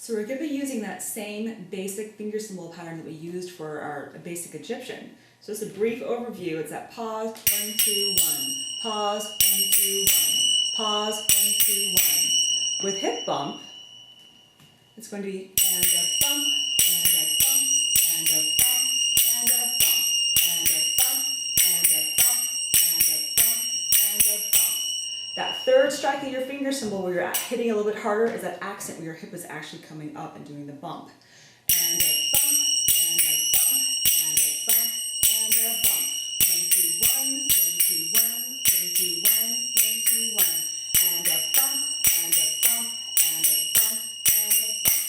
So we're going to be using that same basic finger cymbal pattern that we used for our basic Egyptian. So just a brief overview, it's that pause, 1, 2, 1, pause, 1, 2, 1, pause, 1, 2, 1. With hip bump, it's going to be and a bump, and a bump, and a bump, and a bump, and a bump, and a bump, and a bump, and a bump. That third strike of your finger cymbal where you're hitting a little bit harder is that accent where your hip is actually coming up and doing the bump. And a bump, and a bump, and a bump, and a bump. 1, 2, 1, 1, 2, 1, 1, 2, 1, 1, 2, 1. And a bump, and a bump, and a bump, and a bump.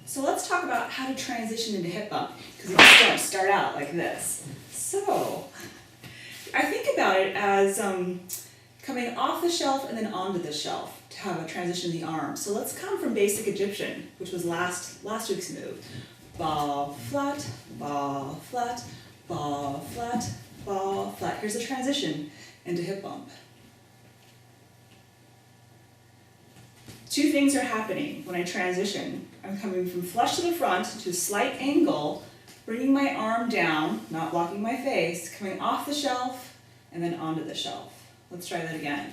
So let's talk about how to transition into hip bump, because you just don't start out like this. So I think about it as coming off the shelf and then onto the shelf to have a transition in the arm. So let's come from basic Egyptian, which was last week's move. Ball, flat, ball, flat, ball, flat, ball, flat. Here's a transition into hip bump. Two things are happening when I transition. I'm coming from flush to the front to a slight angle, bringing my arm down, not blocking my face, coming off the shelf, and then onto the shelf. Let's try that again.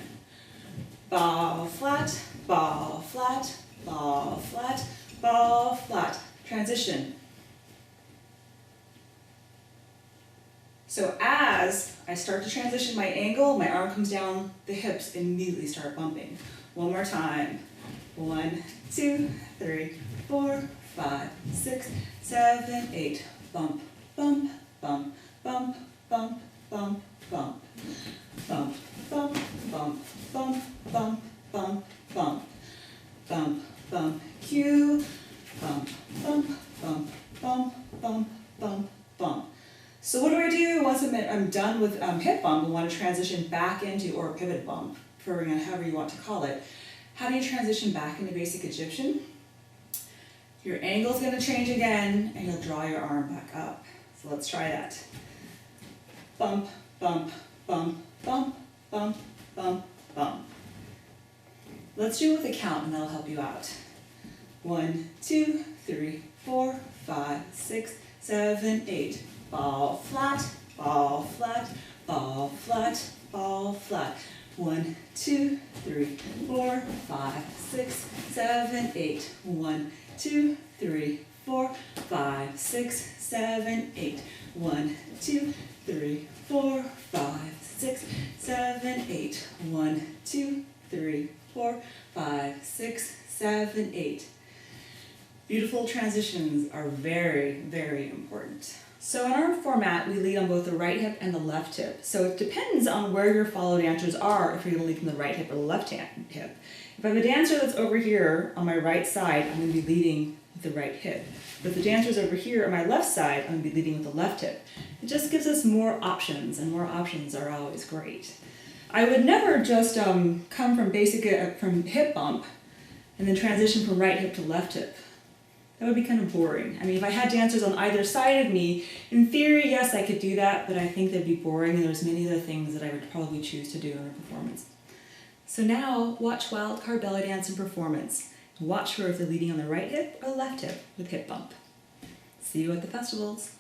Ball, flat, ball, flat, ball, flat, ball, flat. Transition. So as I start to transition my angle, my arm comes down, the hips immediately start bumping. One more time. 1, 2, 3, 4, 5, 6, 7, 8. Bump, bump, bump, bump, bump, bump, bump. Bump, bump, bump, bump, bump, bump, bump. Bump, bump, cue. Bump, bump, bump, bump, bump, bump, bump. So what do once I'm done with hip bump and want to transition back into, or pivot bump, for however you want to call it? How do you transition back into basic Egyptian? Your angle's going to change again, and you'll draw your arm back up. So let's try that. Bump, bump, bump, bump, bump, bump, bump. Let's do it with a count, and that'll help you out. 1, 2, 3, 4, 5, 6, 7, 8. Ball, flat, ball, flat, ball, flat, ball, flat. 1, 2, 3, 4, 5, 6, 7, 8. 1, 2, 3, 4, 5, 6, 7, 8. 1, 2, 3, 4, 5, 6, 7, 8. 1, 2, 3, 4, 5, 6, 7, 8. Beautiful transitions are very, very important. So in our format, we lead on both the right hip and the left hip. So it depends on where your follow dancers are if you're going to lead from the right hip or the left hip. If I have a dancer that's over here on my right side, I'm going to be leading with the right hip. But if the dancer's over here on my left side, I'm going to be leading with the left hip. It just gives us more options, and more options are always great. I would never just come from from hip bump and then transition from right hip to left hip. That would be kind of boring. I mean, if I had dancers on either side of me, in theory, yes, I could do that, but I think that'd be boring, and there's many other things that I would probably choose to do in a performance. So now, watch WildCard BellyDance in performance. Watch for if they're leading on the right hip or the left hip with hip bump. See you at the festivals.